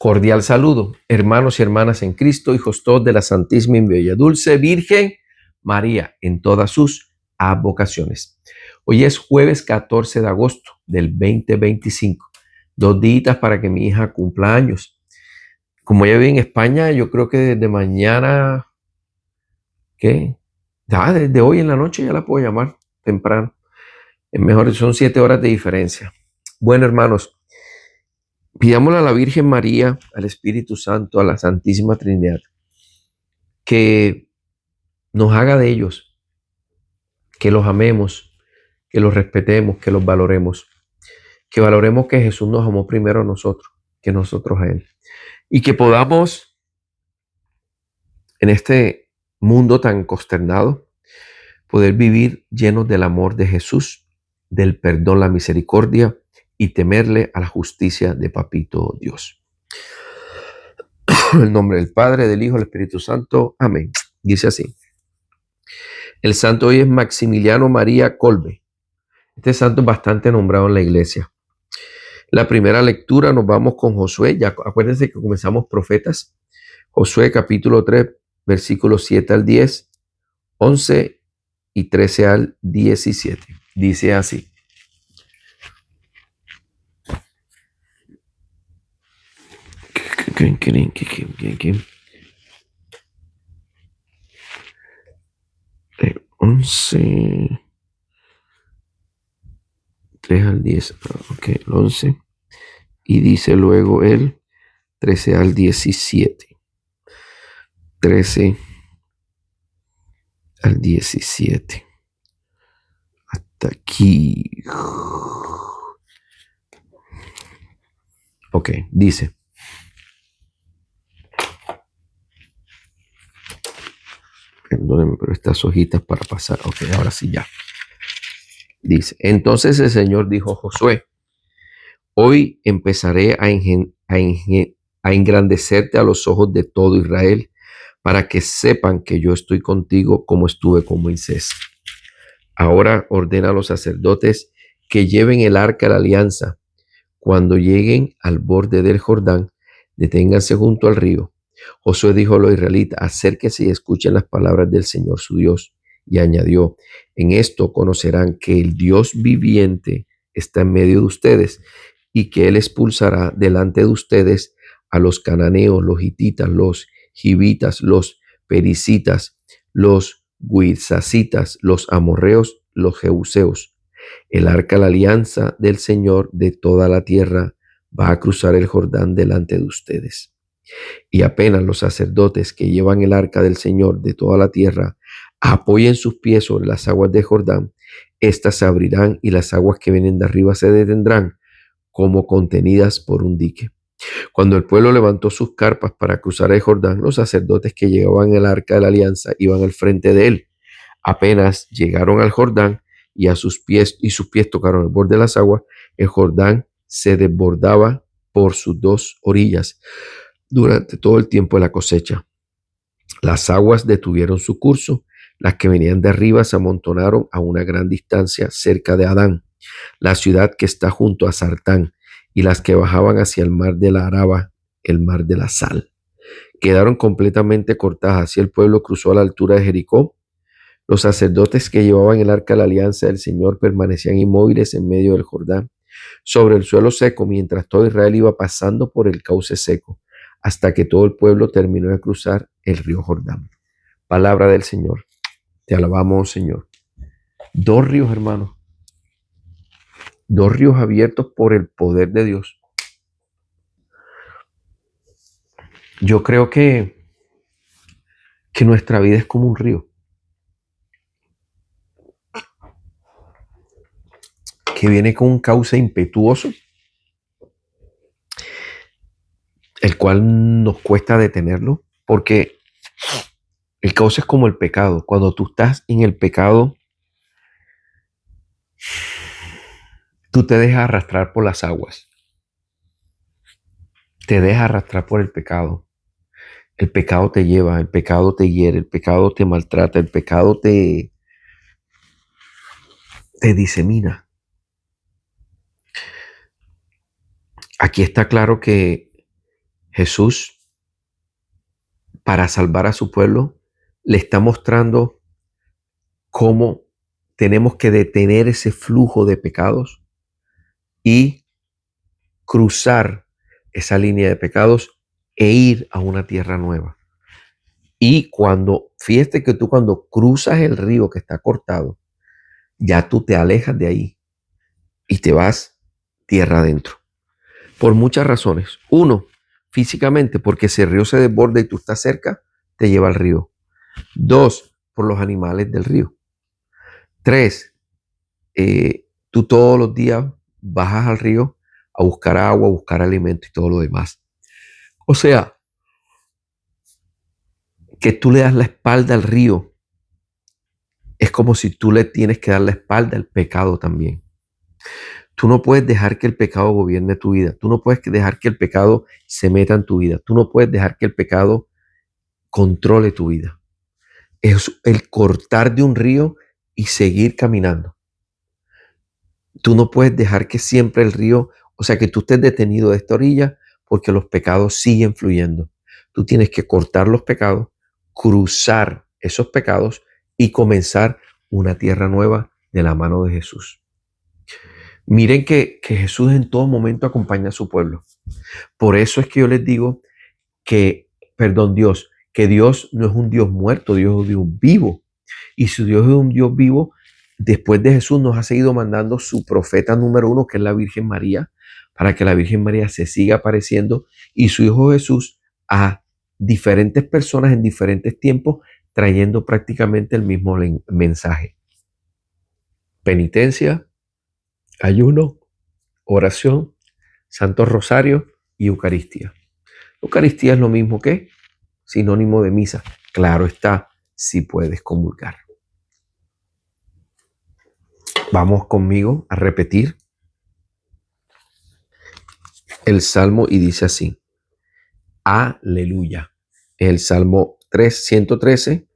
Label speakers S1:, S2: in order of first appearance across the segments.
S1: Cordial saludo, hermanos y hermanas en Cristo, hijos todos de la Santísima y Bella Dulce Virgen María en todas sus advocaciones. Hoy es jueves 14 de agosto del 2025, 2 días para que mi hija cumpla años. Como ya vive en España, yo creo que desde mañana, ¿qué? Ya desde hoy en la noche ya la puedo llamar temprano. Es mejor, son 7 horas de diferencia. Bueno, hermanos, pidámosle a la Virgen María, al Espíritu Santo, a la Santísima Trinidad, que nos haga de ellos, que los amemos, que los respetemos, que los valoremos, que valoremos que Jesús nos amó primero a nosotros, que nosotros a Él. Y que podamos, en este mundo tan consternado, poder vivir llenos del amor de Jesús, del perdón, la misericordia y temerle a la justicia de Papito Dios. En el nombre del Padre, del Hijo, del Espíritu Santo. Amén. Dice así. El santo hoy es Maximiliano María Kolbe. Este santo es bastante nombrado en la iglesia. La primera lectura nos vamos con Josué. Ya acuérdense que comenzamos profetas. Josué capítulo 3, versículos 7 al 10, 11 y 13 al 17. Dice así. ¿Qué? 11, 3 al 10. Ok, el 11. Y dice luego el 13 al 17. 13 al 17. Hasta aquí. Ok, dice. Perdónenme, pero estas hojitas para pasar. Ok, ahora sí ya. Dice, entonces el Señor dijo a Josué, hoy empezaré a engrandecerte a los ojos de todo Israel, para que sepan que yo estoy contigo como estuve con Moisés. Ahora ordena a los sacerdotes que lleven el arca de la alianza. Cuando lleguen al borde del Jordán, deténganse junto al río. Josué dijo a los israelitas, acérquense y escuchen las palabras del Señor su Dios. Y añadió, en esto conocerán que el Dios viviente está en medio de ustedes y que Él expulsará delante de ustedes a los cananeos, los hititas, los gibitas, los pericitas, los guisacitas, los amorreos, los jebuseos. El arca de la alianza del Señor de toda la tierra va a cruzar el Jordán delante de ustedes. Y apenas los sacerdotes que llevan el arca del Señor de toda la tierra apoyen sus pies sobre las aguas de Jordán, éstas se abrirán y las aguas que vienen de arriba se detendrán como contenidas por un dique. Cuando el pueblo levantó sus carpas para cruzar el Jordán, los sacerdotes que llevaban el arca de la alianza iban al frente de él. Apenas llegaron al Jordán y sus pies tocaron el borde de las aguas, el Jordán se desbordaba por sus dos orillas durante todo el tiempo de la cosecha. Las aguas detuvieron su curso, las que venían de arriba se amontonaron a una gran distancia cerca de Adán, la ciudad que está junto a Sartán, y las que bajaban hacia el mar de la Araba, el mar de la sal. Quedaron completamente cortadas, así el pueblo cruzó a la altura de Jericó. Los sacerdotes que llevaban el arca de la alianza del Señor permanecían inmóviles en medio del Jordán, sobre el suelo seco, mientras todo Israel iba pasando por el cauce seco, hasta que todo el pueblo terminó de cruzar el río Jordán. Palabra del Señor. Te alabamos, Señor. 2 ríos, hermanos. 2 ríos abiertos por el poder de Dios. Yo creo que nuestra vida es como un río que viene con un cauce impetuoso, el cual nos cuesta detenerlo, porque el cauce es como el pecado. Cuando tú estás en el pecado, tú te dejas arrastrar por las aguas. Te dejas arrastrar por el pecado. El pecado te lleva, el pecado te hiere, el pecado te maltrata, el pecado te disemina. Aquí está claro que Jesús, para salvar a su pueblo, le está mostrando cómo tenemos que detener ese flujo de pecados y cruzar esa línea de pecados e ir a una tierra nueva. Y fíjate que tú cuando cruzas el río que está cortado, ya tú te alejas de ahí y te vas tierra adentro. Por muchas razones. Uno, físicamente, porque si el río se desborda y tú estás cerca, te lleva al río. Dos, por los animales del río. Tres, tú todos los días bajas al río a buscar agua, a buscar alimento y todo lo demás. O sea, que tú le das la espalda al río es como si tú le tienes que dar la espalda al pecado también. Tú no puedes dejar que el pecado gobierne tu vida. Tú no puedes dejar que el pecado se meta en tu vida. Tú no puedes dejar que el pecado controle tu vida. Es el cortar de un río y seguir caminando. Tú no puedes dejar que siempre el río, o sea, que tú estés detenido de esta orilla porque los pecados siguen fluyendo. Tú tienes que cortar los pecados, cruzar esos pecados y comenzar una tierra nueva de la mano de Jesús. Miren que Jesús en todo momento acompaña a su pueblo. Por eso es que yo les digo que Dios no es un Dios muerto, Dios es un Dios vivo. Y si Dios es un Dios vivo, después de Jesús nos ha seguido mandando su profeta número 1, que es la Virgen María, para que la Virgen María se siga apareciendo y su Hijo Jesús a diferentes personas en diferentes tiempos, trayendo prácticamente el mismo mensaje. Penitencia, ayuno, oración, Santo Rosario y Eucaristía. Eucaristía es lo mismo que sinónimo de misa. Claro está, si puedes comulgar. Vamos conmigo a repetir el Salmo y dice así: Aleluya. El Salmo 113,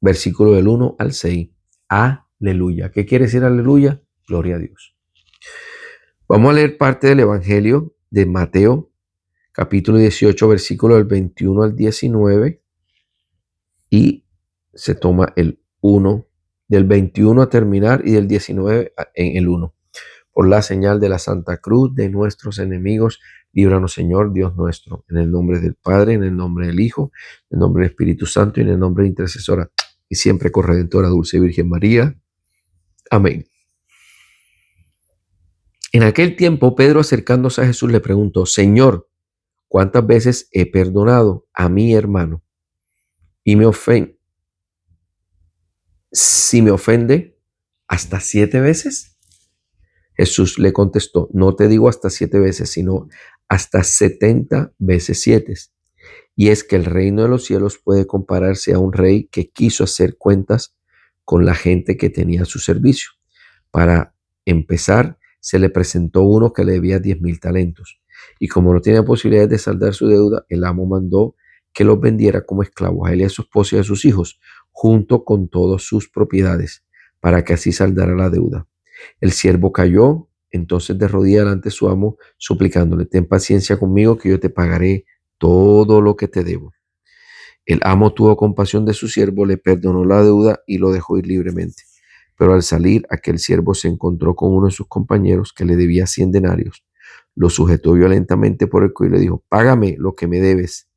S1: versículo del 1 al 6. Aleluya. ¿Qué quiere decir aleluya? Gloria a Dios. Vamos a leer parte del Evangelio de Mateo, capítulo 18, versículo del 21 al 19. Y se toma el 1, del 21 a terminar y del 19 en el 1. Por la señal de la Santa Cruz de nuestros enemigos, líbranos, Señor, Dios nuestro, en el nombre del Padre, en el nombre del Hijo, en el nombre del Espíritu Santo y en el nombre de intercesora y siempre corredentora, dulce Virgen María. Amén. En aquel tiempo, Pedro, acercándose a Jesús, le preguntó: Señor, ¿cuántas veces he perdonado a mi hermano si me ofende, hasta 7 veces? Jesús le contestó: no te digo hasta 7 veces, sino hasta 70 veces 7. Y es que el reino de los cielos puede compararse a un rey que quiso hacer cuentas con la gente que tenía a su servicio. Para empezar, se le presentó uno que le debía 10,000 talentos. Y como no tenía posibilidades de saldar su deuda, el amo mandó que los vendiera como esclavos a él y a su esposa y a sus hijos, junto con todas sus propiedades, para que así saldara la deuda. El siervo cayó entonces de rodillas delante de su amo, suplicándole: ten paciencia conmigo, que yo te pagaré todo lo que te debo. El amo tuvo compasión de su siervo, le perdonó la deuda y lo dejó ir libremente. Pero al salir, aquel siervo se encontró con uno de sus compañeros que le debía 100 denarios. Lo sujetó violentamente por el cuello y le dijo: págame lo que me debes.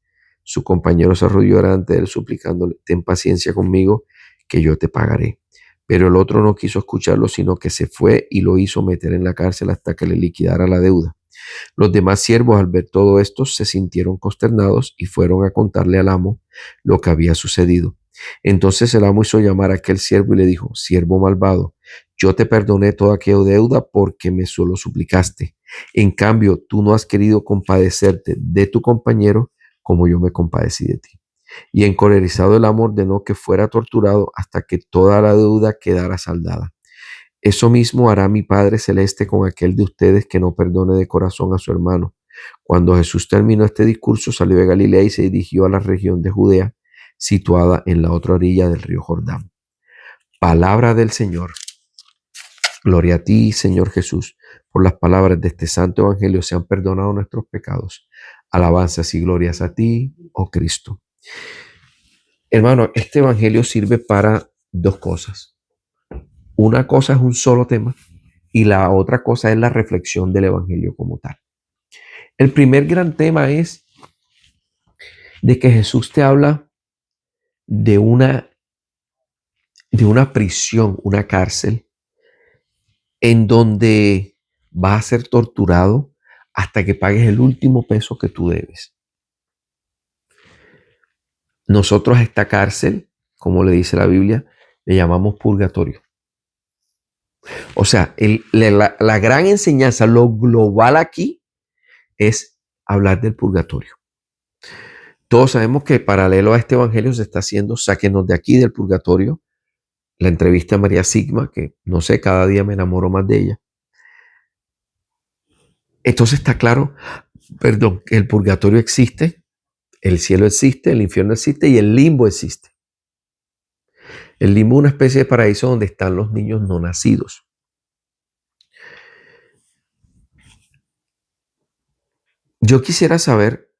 S1: Su compañero se arrodilló delante de él, suplicándole: ten paciencia conmigo, que yo te pagaré. Pero el otro no quiso escucharlo, sino que se fue y lo hizo meter en la cárcel hasta que le liquidara la deuda. Los demás siervos, al ver todo esto, se sintieron consternados y fueron a contarle al amo lo que había sucedido. Entonces el amo hizo llamar a aquel siervo y le dijo: siervo malvado, yo te perdoné toda aquella deuda porque me solo suplicaste. En cambio, tú no has querido compadecerte de tu compañero como yo me compadecí de ti. Y encolerizado el amo ordenó que fuera torturado hasta que toda la deuda quedara saldada. Eso mismo hará mi Padre Celeste con aquel de ustedes que no perdone de corazón a su hermano. Cuando Jesús terminó este discurso, salió de Galilea y se dirigió a la región de Judea, situada en la otra orilla del río Jordán. Palabra del Señor. Gloria a ti, Señor Jesús. Por las palabras de este santo evangelio sean perdonados nuestros pecados. Alabanzas y glorias a ti, oh Cristo. Hermano, este evangelio sirve para dos cosas. Una cosa es un solo tema y la otra cosa es la reflexión del evangelio como tal. El primer gran tema es de que Jesús te habla de una prisión, una cárcel, en donde vas a ser torturado hasta que pagues el último peso que tú debes. Nosotros a esta cárcel, como le dice la Biblia, le llamamos purgatorio. O sea, la gran enseñanza, lo global aquí es hablar del purgatorio. Todos sabemos que paralelo a este evangelio se está haciendo Sáquenos de aquí del purgatorio, la entrevista a María Sigma, que no sé, cada día me enamoro más de ella. Entonces está claro, perdón, que el purgatorio existe, el cielo existe, el infierno existe y el limbo existe. El limbo es una especie de paraíso donde están los niños no nacidos. Yo quisiera saber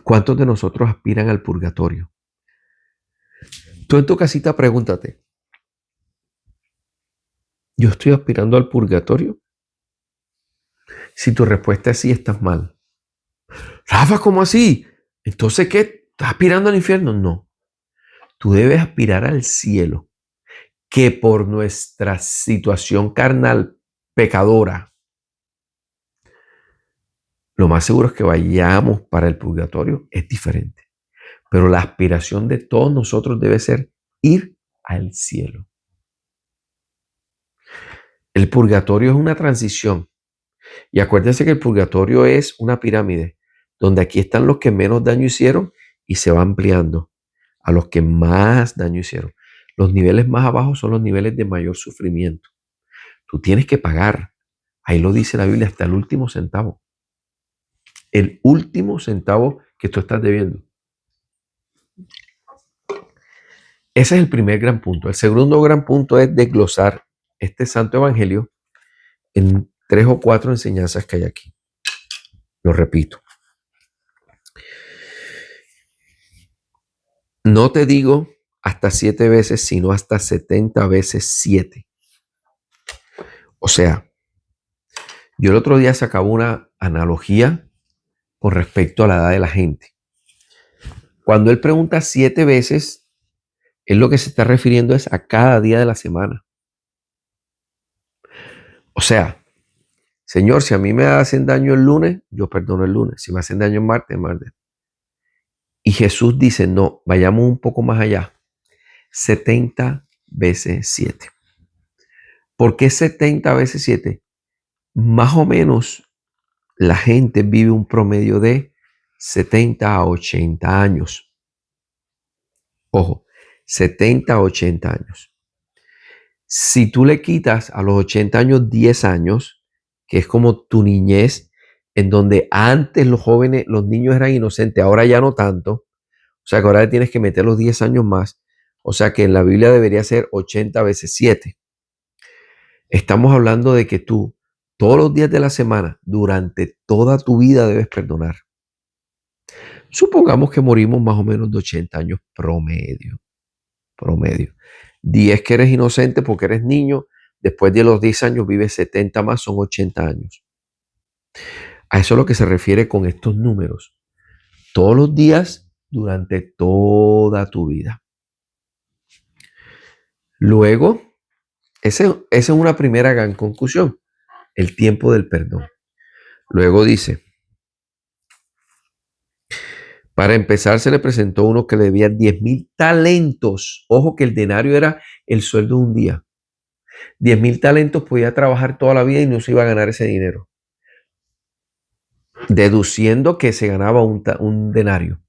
S1: cuántos de nosotros aspiran al purgatorio. Tú en tu casita pregúntate, ¿yo estoy aspirando al purgatorio? Si tu respuesta es sí, estás mal. Rafa, ¿cómo así? Entonces, ¿qué? ¿Estás aspirando al infierno? No. Tú debes aspirar al cielo, que por nuestra situación carnal pecadora, lo más seguro es que vayamos para el purgatorio, es diferente. Pero la aspiración de todos nosotros debe ser ir al cielo. El purgatorio es una transición. Y acuérdense que el purgatorio es una pirámide, donde aquí están los que menos daño hicieron y se va ampliando a los que más daño hicieron. Los niveles más abajo son los niveles de mayor sufrimiento. Tú tienes que pagar. Ahí lo dice la Biblia, hasta el último centavo. El último centavo que tú estás debiendo. Ese es el primer gran punto. El segundo gran punto es desglosar este santo evangelio en 3 o 4 enseñanzas que hay aquí. Lo repito. No te digo hasta 7 veces, sino hasta 70 veces 7. O sea, yo el otro día sacaba una analogía con respecto a la edad de la gente. Cuando él pregunta 7 veces, él lo que se está refiriendo es a cada día de la semana. O sea, Señor, si a mí me hacen daño el lunes, yo perdono el lunes. Si me hacen daño el martes, martes. Y Jesús dice, no, vayamos un poco más allá. 70 veces 7. ¿Por qué 70 veces 7? Más o menos la gente vive un promedio de 70 a 80 años. Ojo, 70 a 80 años. Si tú le quitas a los 80 años 10 años, que es como tu niñez, en donde antes los jóvenes, los niños eran inocentes, ahora ya no tanto, o sea que ahora le tienes que meter los 10 años más, o sea que en la Biblia debería ser 80 veces 7. Estamos hablando de que tú todos los días de la semana, durante toda tu vida debes perdonar. Supongamos que morimos más o menos de 80 años promedio. 10 que eres inocente porque eres niño, después de los 10 años vives 70 más, son 80 años. A eso es lo que se refiere con estos números. Todos los días durante toda tu vida. Luego, esa es una primera gran conclusión, el tiempo del perdón. Luego dice, para empezar se le presentó uno que le debía 10,000 talentos. Ojo que el denario era el sueldo de un día. 10,000 talentos podía trabajar toda la vida y no se iba a ganar ese dinero. Deduciendo que se ganaba un denario.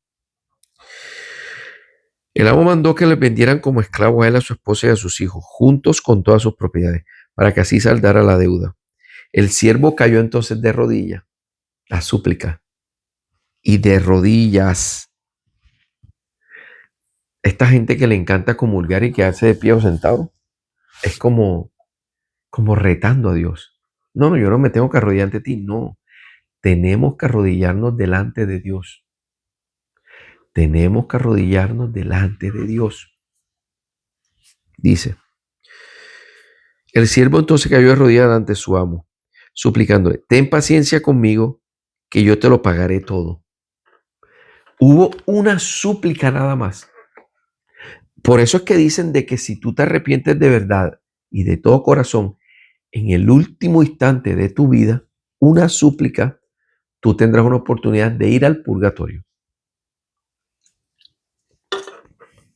S1: El amo mandó que le vendieran como esclavo a él, a su esposa y a sus hijos, juntos con todas sus propiedades, para que así saldara la deuda. El siervo cayó entonces de rodillas, a súplica, y de rodillas. Esta gente que le encanta comulgar y quedarse de pie o sentado, es como retando a Dios. No, yo no me tengo que arrodillar ante ti, no. tenemos que arrodillarnos delante de Dios. Tenemos que arrodillarnos delante de Dios. Dice, el siervo entonces cayó de rodillas ante su amo, suplicándole, ten paciencia conmigo, que yo te lo pagaré todo. Hubo una súplica nada más. Por eso es que dicen de que si tú te arrepientes de verdad y de todo corazón, en el último instante de tu vida, una súplica, tú tendrás una oportunidad de ir al purgatorio.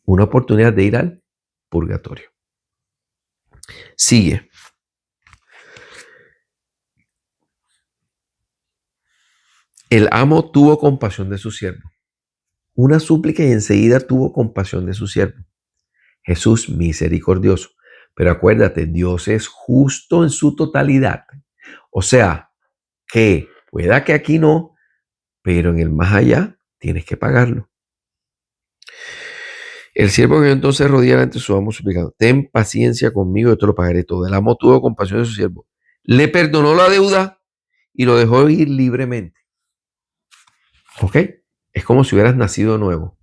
S1: Una oportunidad de ir al purgatorio. Sigue. El amo tuvo compasión de su siervo. Una súplica y enseguida tuvo compasión de su siervo. Jesús misericordioso. Pero acuérdate, Dios es justo en su totalidad. O sea, que pueda que aquí no, pero en el más allá tienes que pagarlo. El siervo que entonces rodilla ante su amo suplicando, ten paciencia conmigo, yo te lo pagaré todo. El amo tuvo compasión de su siervo. Le perdonó la deuda y lo dejó ir libremente. ¿Ok? Es como si hubieras nacido de nuevo.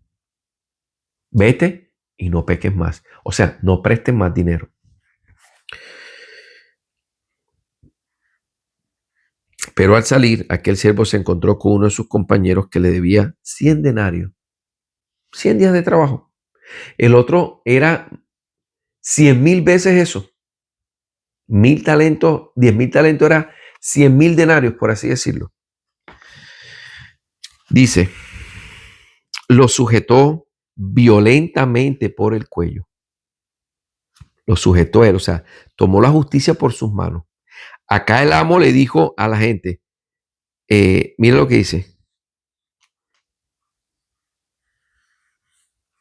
S1: Vete y no peques más. O sea, no prestes más dinero. Pero al salir, aquel siervo se encontró con uno de sus compañeros que le debía 100 denarios. 100 días de trabajo. El otro era 100,000 veces eso. 1,000 talentos, 10,000 talentos era 100,000 denarios, por así decirlo. Dice, lo sujetó violentamente por el cuello. Lo sujetó él, o sea, tomó la justicia por sus manos. Acá el amo le dijo a la gente, mira lo que dice.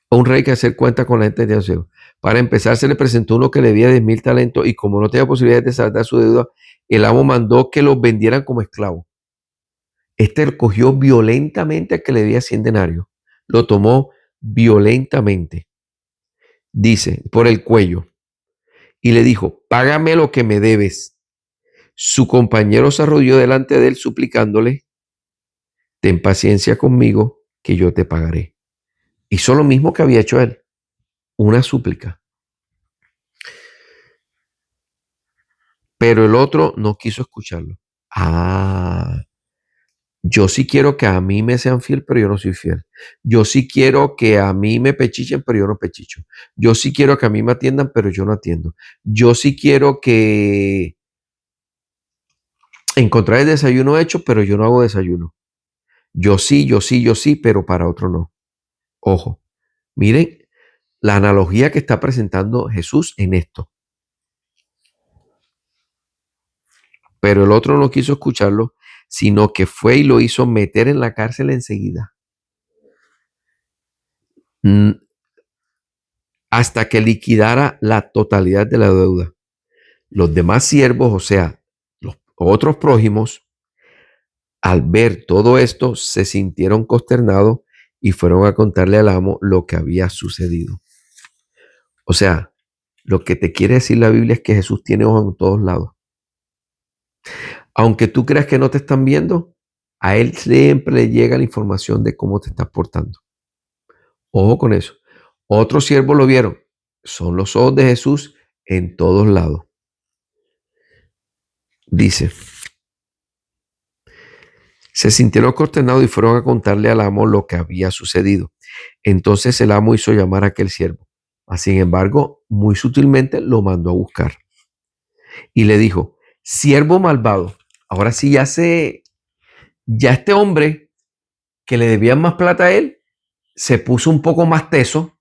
S1: Un rey que hacer cuenta con la gente de Dios. Para empezar, se le presentó uno que le debía 10,000 talentos y como no tenía posibilidad de saldar su deuda, el amo mandó que los vendieran como esclavos. Este cogió violentamente al que le debía 100 denarios. Lo tomó violentamente, dice, por el cuello, y le dijo, págame lo que me debes. Su compañero se arrodilló delante de él suplicándole, ten paciencia conmigo, que yo te pagaré. Hizo lo mismo que había hecho él, una súplica. Pero el otro no quiso escucharlo. Yo sí quiero que a mí me sean fiel, pero yo no soy fiel. Yo sí quiero que a mí me pechichen, pero yo no pechicho. Yo sí quiero que a mí me atiendan, pero yo no atiendo. Yo sí quiero que encontrar el desayuno hecho, pero yo no hago desayuno. Yo sí, pero para otro no. Ojo, miren la analogía que está presentando Jesús en esto. Pero el otro no quiso escucharlo, sino que fue y lo hizo meter en la cárcel enseguida. Hasta que liquidara la totalidad de la deuda. Los demás siervos, o sea, los otros prójimos, al ver todo esto, se sintieron consternados y fueron a contarle al amo lo que había sucedido. O sea, lo que te quiere decir la Biblia es que Jesús tiene ojos en todos lados. Aunque tú creas que no te están viendo, a Él siempre le llega la información de cómo te estás portando. Ojo con eso. Otros siervos lo vieron. Son los ojos de Jesús en todos lados. Dice, se sintieron consternados y fueron a contarle al amo lo que había sucedido. Entonces el amo hizo llamar a aquel siervo. Sin embargo, muy sutilmente lo mandó a buscar. Y le dijo, siervo malvado, ahora sí ya este hombre que le debían más plata a él, se puso un poco más teso.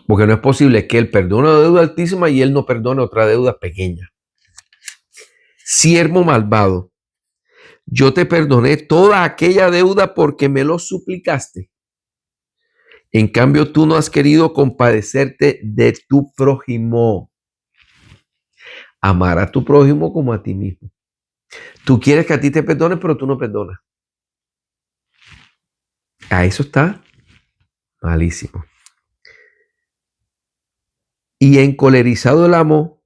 S1: Porque no es posible que él perdone una deuda altísima y él no perdone otra deuda pequeña. Siervo malvado, yo te perdoné toda aquella deuda porque me lo suplicaste. En cambio, tú no has querido compadecerte de tu prójimo. Amar a tu prójimo como a ti mismo. Tú quieres que a ti te perdone, pero tú no perdonas. A eso está malísimo. Y encolerizado el amo,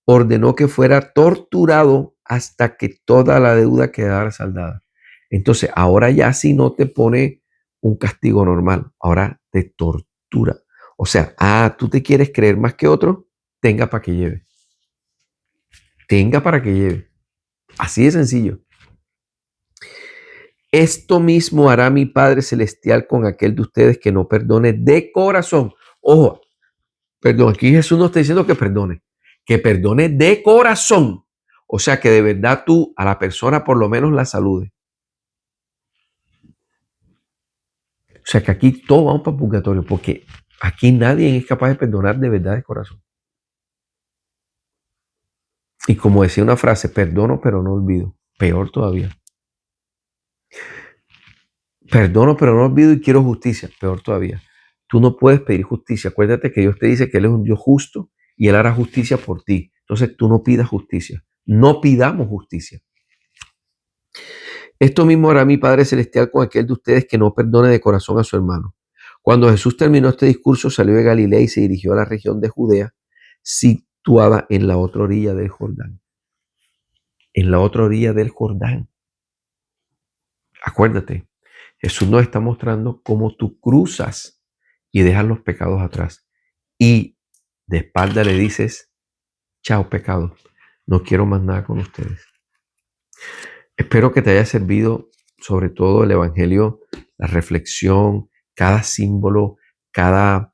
S1: ordenó que fuera torturado hasta que toda la deuda quedara saldada. Entonces, ahora ya sí no te pone un castigo normal, ahora te tortura. O sea, tú te quieres creer más que otro, tenga para que lleve. Tenga para que lleve. Así de sencillo. Esto mismo hará mi Padre Celestial con aquel de ustedes que no perdone de corazón. Ojo, perdón, aquí Jesús no está diciendo que perdone de corazón. O sea, que de verdad tú a la persona por lo menos la saludes. O sea, que aquí todos vamos para el purgatorio, porque aquí nadie es capaz de perdonar de verdad de corazón. Y como decía una frase, perdono pero no olvido. Peor todavía. Perdono pero no olvido y quiero justicia. Peor todavía. Tú no puedes pedir justicia. Acuérdate que Dios te dice que Él es un Dios justo y Él hará justicia por ti. Entonces tú no pidas justicia. No pidamos justicia. Esto mismo hará mi Padre Celestial con aquel de ustedes que no perdone de corazón a su hermano. Cuando Jesús terminó este discurso, salió de Galilea y se dirigió a la región de Judea, situada en la otra orilla del Jordán. En la otra orilla del Jordán. Acuérdate, Jesús nos está mostrando cómo tú cruzas y dejas los pecados atrás. Y de espalda le dices, chao pecado, no quiero más nada con ustedes. Espero que te haya servido sobre todo el Evangelio, la reflexión, cada símbolo, cada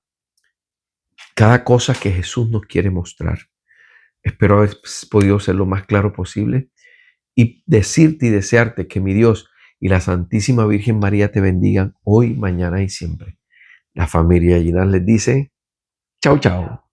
S1: cosa que Jesús nos quiere mostrar. Espero haber podido ser lo más claro posible y decirte y desearte que mi Dios y la Santísima Virgen María te bendigan hoy, mañana y siempre. La familia Ginás les dice, chao, chao.